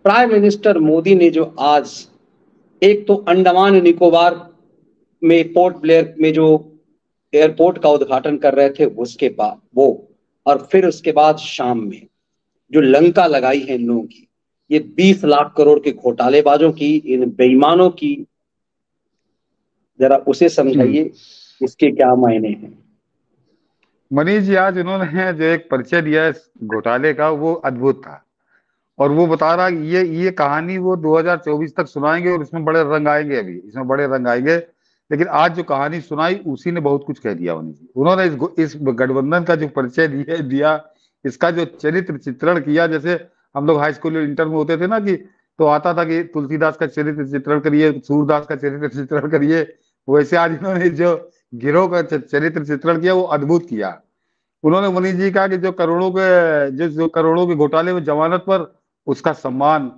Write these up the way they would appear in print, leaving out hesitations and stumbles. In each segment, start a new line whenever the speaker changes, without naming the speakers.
Prime minister Modi ने जो आज एक तो अंडमान निकोबार में पोर्ट ब्लेयर में जो एयरपोर्ट का उद्घाटन कर रहे थे उसके बाद वो, और फिर उसके बाद शाम में जो लंका लगाई है इन लोगों की, ये 20 लाख करोड़ के घोटालेबाजों की, इन बेईमानों की, जरा उसे समझाइए इसके क्या मायने हैं।
मनीष जी, आज इन्होंने जो एक परिचय दिया है इस घोटाले का, वो अद्भुत था। और वो बता रहा है ये कहानी वो 2024 तक सुनाएंगे और इसमें बड़े रंग आएंगे, अभी इसमें बड़े रंग आएंगे। लेकिन आज जो कहानी सुनाई उसी ने बहुत कुछ कह दिया मनीष जी। उन्होंने इस गठबंधन का जो परिचय दिया, इसका जो चरित्र चित्रण किया, जैसे हम लोग हाई स्कूल इंटर में होते थे ना, कि तो आता था कि तुलसीदास का चरित्र चित्रण करिए, सूरदास का चरित्र चित्रण करिए, वैसे आज इन्होंने जो गिरोह का चरित्र चित्रण किया वो अद्भुत किया। उन्होंने मनीष जी कहा कि जो करोड़ों के घोटाले में जमानत पर, उसका सम्मान।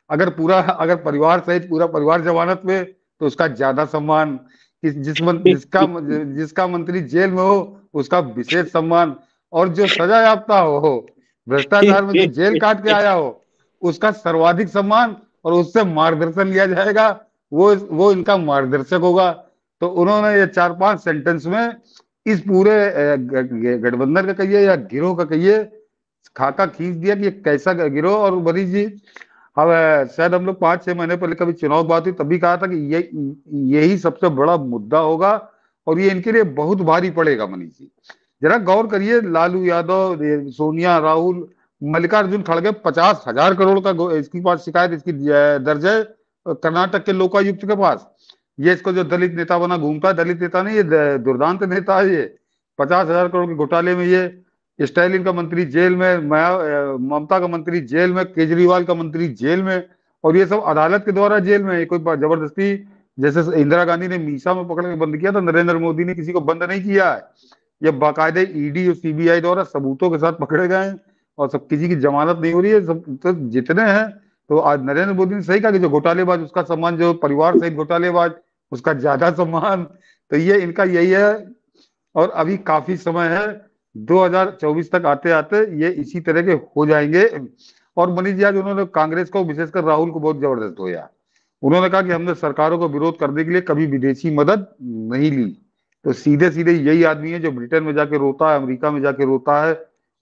अगर परिवार सहित पूरा परिवार जमानत में, तो उसका ज्यादा सम्मान। जिसका मंत्री जेल में हो, उसका विशेष सम्मान। और जो सजा याफ्ता हो, भ्रष्टाचार में जो जेल काट के आया हो, उसका सर्वाधिक सम्मान। और उससे मार्गदर्शन लिया जाएगा, वो इनका मार्गदर्शक होगा। तो उन्होंने ये 4-5 सेंटेंस में इस पूरे गठबंधन का कहिए या गिरोह का कहिए, खाका खींच दिया कि ये कैसा गिरोह। और मनीष जी, हम शायद हम लोग 5-6 महीने पहले कभी चुनाव बात हुई, तभी कहा था कि यही सबसे बड़ा मुद्दा होगा और ये इनके लिए बहुत भारी पड़ेगा। मनीष जी, जरा गौर करिए, लालू यादव, सोनिया, राहुल, मल्लिकार्जुन खड़गे, 50,000 करोड़ का इसके पास शिकायत इसकी दर्ज है कर्नाटक के लोकायुक्त के पास। ये इसको जो दलित नेता बना घूमता है, दलित नेता नहीं, ये दुर्दांत नेता है। ये 50,000 करोड़ के घोटाले में ये स्टालिन का मंत्री जेल में, ममता का मंत्री जेल में, केजरीवाल का मंत्री जेल में, और ये सब अदालत के द्वारा जेल में। कोई जबरदस्ती, जैसे इंदिरा गांधी ने मीसा में पकड़ के बंद किया था, नरेंद्र मोदी ने किसी को बंद नहीं किया है। ये बाकायदे ईडी और सीबीआई द्वारा सबूतों के साथ पकड़े गए हैं और सब, किसी की जमानत नहीं हो रही है। सब तो जितने हैं, तो आज नरेंद्र मोदी ने सही कहा कि जो घोटालेबाज उसका सम्मान, जो परिवार सहित घोटालेबाज उसका ज्यादा सम्मान। तो ये इनका यही है। और अभी काफी समय है, 2024 तक आते आते ये इसी तरह के हो जाएंगे। और मनीष जी, आज उन्होंने कांग्रेस को, विशेषकर राहुल को, बहुत जबरदस्त होया। उन्होंने कहा कि हमने सरकारों को विरोध करने के लिए कभी विदेशी मदद नहीं ली। तो सीधे सीधे यही आदमी है जो ब्रिटेन में जाके रोता है, अमेरिका में जाके रोता है।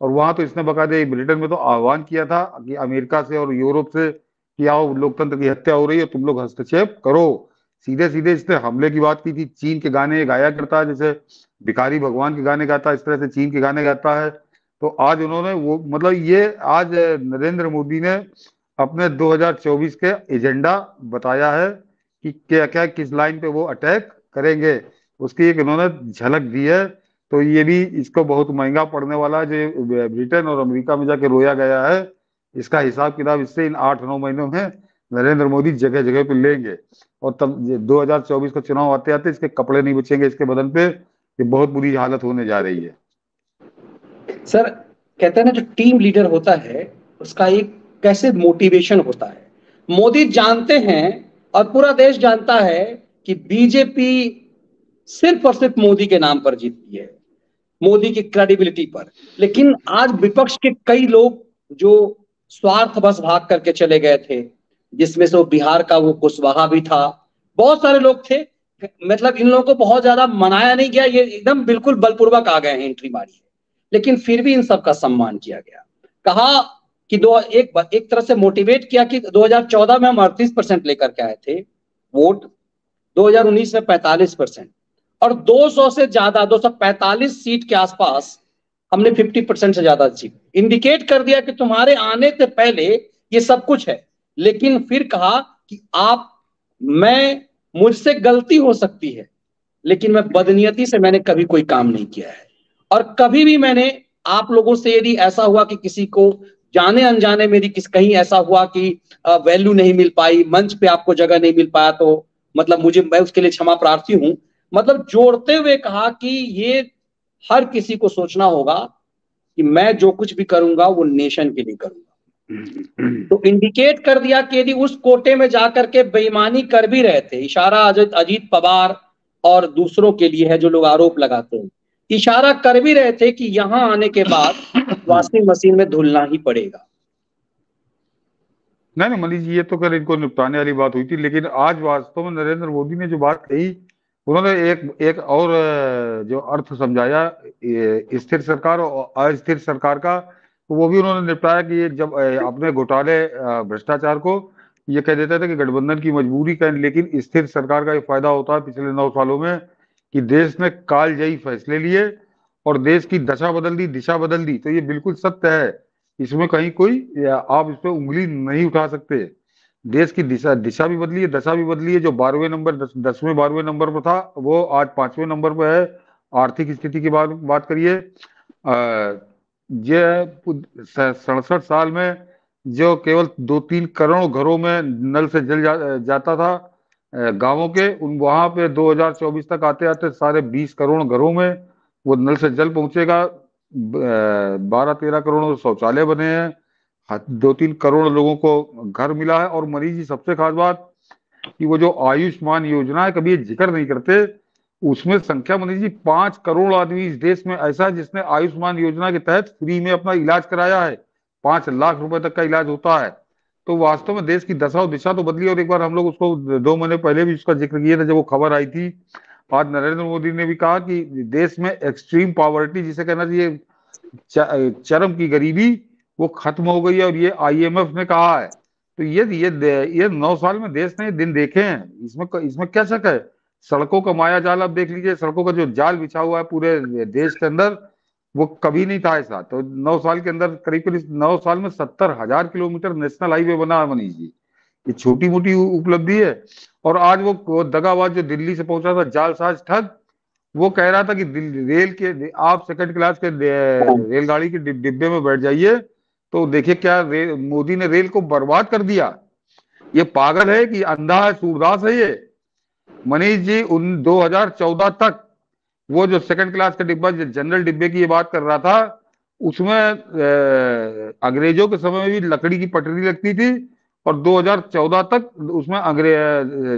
और वहां तो इसने बकायदे ब्रिटेन में तो आह्वान किया था कि अमेरिका से और यूरोप से कि आओ, लोकतंत्र की हत्या हो रही है, तुम लोग हस्तक्षेप करो। सीधे सीधे इसने हमले की बात की थी। चीन के गाने गाया करता है, जैसे भिखारी भगवान के गाने गाता है, इस तरह से चीन के गाने गाता है। तो आज उन्होंने वो, मतलब ये आज नरेंद्र मोदी ने अपने 2024 के एजेंडा बताया है कि क्या क्या किस लाइन पे वो अटैक करेंगे, उसकी एक इन्होंने झलक दी है। तो ये भी इसको बहुत महंगा पड़ने वाला है, जो ब्रिटेन और अमेरिका में जाके रोया गया है। इसका हिसाब किताब इससे इन 8-9 महीनों में नरेंद्र मोदी जगह जगह पे लेंगे। और तब 2024 का चुनाव आते आते इसके कपड़े नहीं बचेंगे इसके बदन पे। ये बहुत बुरी हालत होने जा रही है।
सर, कहते हैं ना, जो टीम लीडर होता है उसका एक कैसे मोटिवेशन होता है। मोदी जानते हैं और पूरा देश जानता है कि बीजेपी सिर्फ और सिर्फ मोदी के नाम पर जीतती है, मोदी की क्रेडिबिलिटी पर। लेकिन आज विपक्ष के कई लोग जो स्वार्थ बस भाग करके चले गए थे, जिसमें से वो बिहार का वो कुशवाहा भी था, बहुत सारे लोग थे। मतलब इन लोगों को बहुत ज्यादा मनाया नहीं गया, ये एकदम बिल्कुल बलपूर्वक आ गए हैं, एंट्री मारी है। लेकिन फिर भी इन सबका सम्मान किया गया। कहा कि एक तरह से मोटिवेट किया कि 2014 में हम 38% लेकर के आए थे वोट, 2019 में 45%, और 200 से ज्यादा, 245 सीट के आसपास हमने 50% से ज्यादा जीत इंडिकेट कर दिया कि तुम्हारे आने से पहले ये सब कुछ है। लेकिन फिर कहा कि मुझसे गलती हो सकती है, लेकिन मैं बदनीयती से मैंने कभी कोई काम नहीं किया है। और कभी भी मैंने आप लोगों से, यदि ऐसा हुआ कि किसी को जाने अनजाने मेरी कहीं ऐसा हुआ कि वैल्यू नहीं मिल पाई, मंच पे आपको जगह नहीं मिल पाया, तो मतलब मैं उसके लिए क्षमा प्रार्थी हूं। मतलब जोड़ते हुए कहा कि ये हर किसी को सोचना होगा कि मैं जो कुछ भी करूंगा वो नेशन के लिए करूंगा। तो इंडिकेट कर दिया कि यदि उस कोटे में जाकर के बेईमानी कर भी रहे थे, इशारा अजीत पवार और दूसरों के लिए है जो लोग आरोप लगाते हैं, इशारा कर भी रहे थे कि यहां आने के बाद वॉशिंग मशीन में धुलना ही पड़ेगा।
नहीं नहीं मनीष जी, ये तो कर इनको निपटाने वाली बात हुई थी, लेकिन आज वास्तव में नरेंद्र मोदी ने जो बात कही, उन्होंने एक एक और जो अर्थ समझाया स्थिर सरकार और अस्थिर सरकार का, तो वो भी उन्होंने निपटाया कि ये जब अपने घोटाले भ्रष्टाचार को ये कह देता था कि गठबंधन की मजबूरी का, लेकिन स्थिर सरकार का ये फायदा होता है पिछले 9 सालों में कि देश ने कालजयी फैसले लिए और देश की दशा बदल दी, दिशा बदल दी। तो ये बिल्कुल सत्य है, इसमें कहीं कोई आप इस पे उंगली नहीं उठा सकते। देश की दिशा दिशा भी बदली है, दशा भी बदली है। जो 12वें नंबर 10वें 12वें नंबर पर था, वो आज 5वें नंबर पर है। आर्थिक स्थिति की बात करिए, ये 67 साल में जो केवल 2-3 करोड़ घरों में नल से जल जाता था गांवों के, उन वहां पे 2024 तक आते आते सारे 20 करोड़ घरों में वो नल से जल पहुंचेगा। 12-13 करोड़ शौचालय बने हैं, 2-3 करोड़ लोगों को घर मिला है। और मरीज जी, सबसे खास बात कि वो जो आयुष्मान योजना है, कभी ये जिक्र नहीं करते, उसमें संख्या मनीष जी 5 करोड़ आदमी इस देश में ऐसा है जिसने आयुष्मान योजना के तहत फ्री में अपना इलाज कराया है। 5 लाख रुपए तक का इलाज होता है। तो वास्तव में देश की दशा और दिशा तो बदली। और एक बार हम लोग उसको 2 महीने पहले भी उसका जिक्र किया था जब वो खबर आई थी। आज नरेंद्र मोदी ने भी कहा कि देश में एक्सट्रीम पॉवर्टी, जिसे कहना चाहिए चरम की गरीबी, वो खत्म हो गई है, और ये आईएमएफ ने कहा है। तो ये 9 साल में देश ने दिन देखे हैं, इसमें इसमें क्या शक है। सड़कों का माया जाल आप देख लीजिए, सड़कों का जो जाल बिछा हुआ है पूरे देश के अंदर, वो कभी नहीं था ऐसा। तो 9 साल के अंदर करीब करीब 9 साल में 70,000 किलोमीटर नेशनल हाईवे बना है मनीष जी। ये छोटी मोटी उपलब्धि है। और आज वो दगाबाज जो दिल्ली से पहुंचा था, जालसाज ठग, वो कह रहा था कि रेल के आप सेकंड क्लास के रेलगाड़ी के डिब्बे में बैठ जाइए, तो देखिए क्या मोदी ने रेल को बर्बाद कर दिया। ये पागल है कि अंधा है, सूरदास है ये। मनीष जी, उन 2014 तक वो जो सेकंड क्लास का डिब्बा, जो जनरल डिब्बे की ये बात कर रहा था, उसमें अंग्रेजों के समय में भी लकड़ी की पटरी लगती थी। और 2014 तक उसमें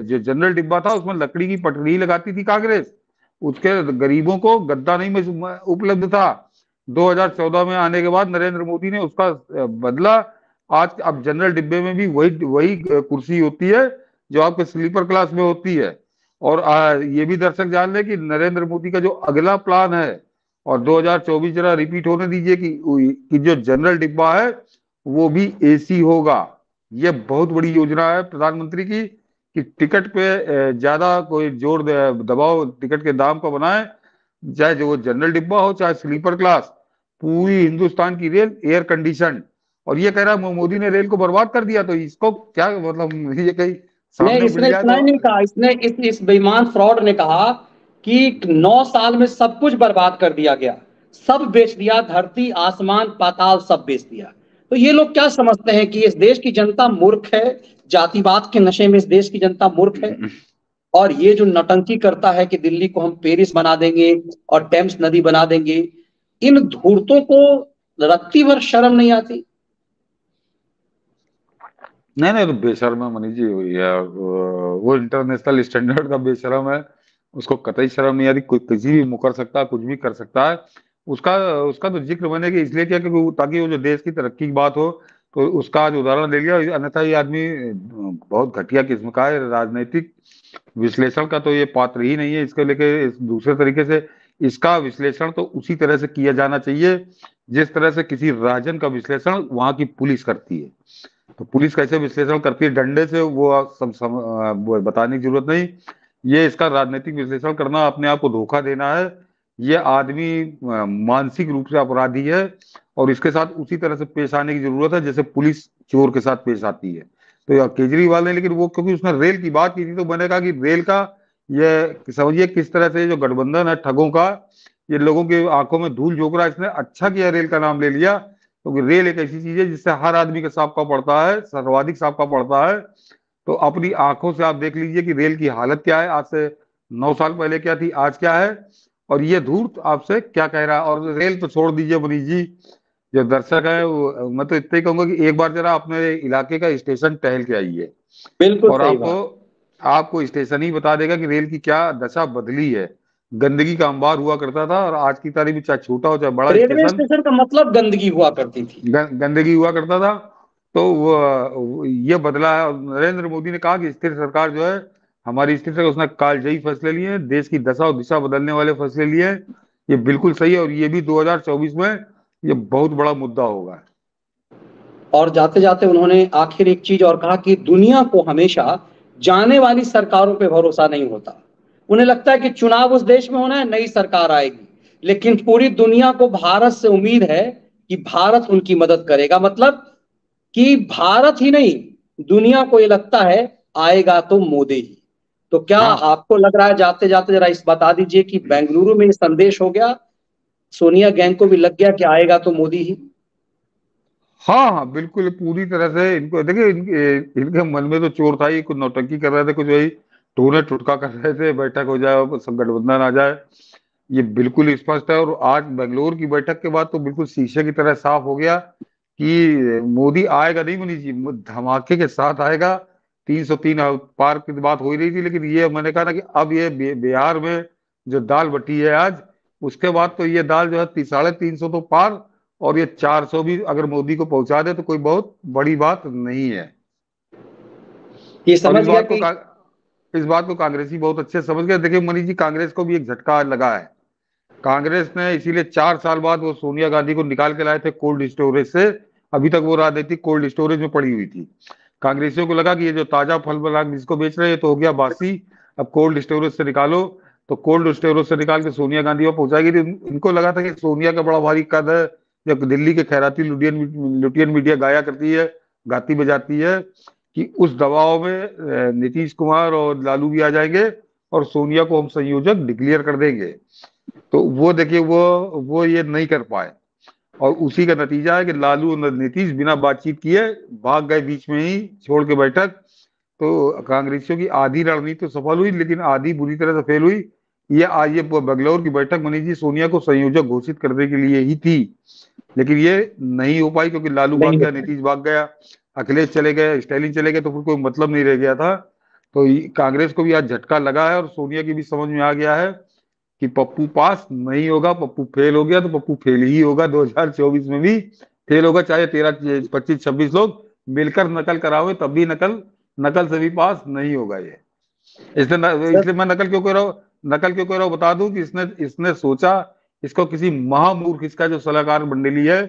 जो जनरल डिब्बा था उसमें लकड़ी की पटरी लगाती थी कांग्रेस। उसके गरीबों को गद्दा नहीं उपलब्ध था। 2014 में आने के बाद नरेंद्र मोदी ने उसका बदला। आज अब जनरल डिब्बे में भी वही वही कुर्सी होती है जो आपके स्लीपर क्लास में होती है। और ये भी दर्शक जान ले कि नरेंद्र मोदी का जो अगला प्लान है, और 2024 जरा रिपीट होने दीजिए, कि जो जनरल डिब्बा है वो भी एसी होगा। ये बहुत बड़ी योजना है प्रधानमंत्री की, कि टिकट पे ज्यादा कोई जोर दबाव टिकट के दाम का बनाए, चाहे जो वो जनरल डिब्बा हो चाहे स्लीपर क्लास, पूरी हिंदुस्तान की रेल एयर कंडीशन। और ये कह रहा है मोदी ने रेल को बर्बाद कर दिया, तो इसको क्या मतलब, ये कहीं
नहीं,
सामने मिल
इसने
जाए
इतना
तो।
ही नहीं कहा, इसने इस बेईमान फ्रॉड ने कहा कि 9 साल में सब कुछ बर्बाद कर दिया गया, सब बेच दिया, धरती आसमान पाताल सब बेच दिया। तो ये लोग क्या समझते हैं कि इस देश की जनता मूर्ख है, जातिवाद के नशे में इस देश की जनता मूर्ख है। और ये जो नटंकी करता है कि दिल्ली को हम पेरिस बना देंगे और टेम्स नदी बना देंगे, इन धूर्तों को रत्ती भर शर्म नहीं आती।
नहीं नहीं, तो बेशर्म है मनीष जी, वो इंटरनेशनल स्टैंडर्ड का बेशर्म है। उसको कतई शर्म नहीं आ रही, कोई किसी भी मुकर सकता है, कुछ भी कर सकता है। उसका उसका तो जिक्र मैंने कि इसलिए किया क्योंकि ताकि वो जो देश की तरक्की की बात हो, तो उसका आज उदाहरण ले लिया। अन्यथा ये आदमी बहुत घटिया किस्म का है, राजनीतिक विश्लेषण का तो ये पात्र ही नहीं है। इसके लेके दूसरे तरीके से इसका विश्लेषण तो उसी तरह से किया जाना चाहिए जिस तरह से किसी राजन का विश्लेषण वहां की पुलिस करती है। तो पुलिस कैसे विश्लेषण करती है डंडे से, वो वो बताने की जरूरत नहीं। ये इसका राजनीतिक विश्लेषण करना अपने आप को धोखा देना है। ये आदमी मानसिक रूप से अपराधी है, और इसके साथ उसी तरह से पेश आने की जरूरत है जैसे पुलिस चोर के साथ पेश आती है। तो केजरीवाल ने, लेकिन वो क्योंकि उसने रेल की बात की थी, तो मैंने कहा कि रेल का ये समझिए किस तरह से जो गठबंधन है ठगों का, ये लोगों की आंखों में धूल झोंक रहा है। इसने अच्छा किया रेल का नाम ले लिया, क्योंकि रेल एक ऐसी चीज है जिससे हर आदमी का साबका पड़ता है, सर्वाधिक साबका पड़ता है। तो अपनी आंखों से आप देख लीजिए कि रेल की हालत क्या है, आज से 9 साल पहले क्या थी, आज क्या है, और ये धूर्त आपसे क्या कह रहा है। और रेल तो छोड़ दीजिए मनीष जी, जो दर्शक है मैं तो इतना ही कहूंगा कि एक बार जरा अपने इलाके का स्टेशन टहल के आइए,
बिल्कुल
और
सही
आपको
बात।
आपको स्टेशन ही बता देगा कि रेल की क्या दशा बदली है। गंदगी का अंबार हुआ करता था, और आज की तारीख में चाहे छोटा हो चाहे बड़ा
रेलवे
स्टेशन,
स्टेशन का मतलब गंदगी हुआ करती थी।
गंदगी हुआ करता था। तो ये बदला है। और नरेंद्र मोदी ने कहा कि स्थिर सरकार जो है हमारी स्थिर सरकार, उसने कालजयी फैसले लिए हैं, देश की दशा और दिशा बदलने वाले फैसले लिए हैं। ये बिल्कुल सही है, और ये भी 2024 में ये बहुत बड़ा मुद्दा होगा।
और जाते जाते उन्होंने आखिर एक चीज और कहा कि दुनिया को हमेशा जाने वाली सरकारों पे भरोसा नहीं होता। उन्हें लगता है कि चुनाव उस देश में होना है, नई सरकार आएगी, लेकिन पूरी दुनिया को भारत से उम्मीद है कि भारत उनकी मदद करेगा। मतलब कि भारत ही नहीं, दुनिया को ये लगता है आएगा तो मोदी ही। तो क्या
हाँ
आपको लग रहा है, जाते जाते जरा इस बता दीजिए कि बेंगलुरु में ये संदेश हो गया, सोनिया गैंग को भी लग गया कि आएगा तो मोदी ही?
हाँ हाँ, बिल्कुल पूरी तरह से इनको देखिए, इनके मन में तो चोर था ही, कुछ नौटंकी कर रहे थे, कुछ वही टूने टुटका कर रहे थे, बैठक हो जाए और सब गठबंधन आ जाए। ये बिल्कुल स्पष्ट है। और आज बेंगलोर की बैठक के बाद तो बिल्कुल शीशे की तरह साफ हो गया कि मोदी आएगा नहीं, मनीष जी, धमाके के साथ आएगा। 303 पार की बात हो ही रही थी, लेकिन ये मैंने कहा ना कि अब ये बिहार में जो दाल बटी है आज, उसके बाद तो ये दाल जो है 350 तो पार, और ये 400 भी अगर मोदी को पहुंचा दे तो कोई बहुत बड़ी बात नहीं है।
ये
और
समझ गया कि
इस बात को कांग्रेसी बहुत अच्छे से समझ गए। देखिए मनीष जी, कांग्रेस को भी एक झटका लगा है। कांग्रेस ने इसीलिए 4 साल बाद वो सोनिया गांधी को निकाल के लाए थे कोल्ड स्टोरेज से। अभी तक वो राजनीति कोल्ड स्टोरेज में पड़ी हुई थी। कांग्रेसियों को लगा कि ये जो ताजा फल फलाग जिसको बेच रहे हैं ये तो हो गया बासी, अब कोल्ड स्टोरेज से निकालो। तो कोल्ड स्टोरेज से निकाल के सोनिया गांधी को पहुंचाएगी। तो इनको लगा था कि सोनिया का बड़ा भारी कद है, जब दिल्ली के खैराती लुटियन लुटियन मीडिया गाया करती है, गाती बजाती है कि उस दबाव में नीतीश कुमार और लालू भी आ जाएंगे और सोनिया को हम संयोजक डिक्लेयर कर देंगे। तो वो देखिए, वो ये नहीं कर पाए, और उसी का नतीजा है कि लालू और नीतीश बिना बातचीत किए भाग गए बीच में ही छोड़ के बैठक। तो कांग्रेसियों की आधी रणनीति तो सफल हुई, लेकिन आधी बुरी तरह से फेल हुई। ये आज ये बेंगलोर की बैठक मनीष जी सोनिया को संयोजक घोषित करने के लिए ही थी, लेकिन ये नहीं हो पाई क्योंकि लालू भाग
नहीं
गया,
होता।
नीतीश भाग गया, अखिलेश चले गए, स्टैलिन चले गए, तो फिर कोई मतलब नहीं रह गया था। तो कांग्रेस को भी आज झटका लगा है, और सोनिया की भी समझ में आ गया है कि पप्पू पास नहीं होगा, पप्पू फेल हो गया तो पप्पू फेल ही होगा 2024 में भी फेल होगा, चाहे 13 25 26 लोग मिलकर नकल करावे तब भी नकल नकल से भी पास नहीं होगा ये।
सर,
इसलिए मैं नकल क्यों कर रहा हूँ बता दूं कि इसने इसने सोचा, इसको किसी महामूर्ख, इसका जो सलाहकार मंडली है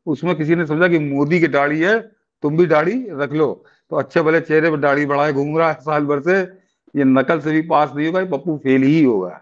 उसमें किसी ने समझा कि मोदी की दाढ़ी है, तुम भी दाढ़ी रख लो, तो अच्छे भले चेहरे पर दाढ़ी बढ़ाए घूम रहा है साल भर से, ये नकल से भी पास नहीं होगा, ये पप्पू फेल ही होगा।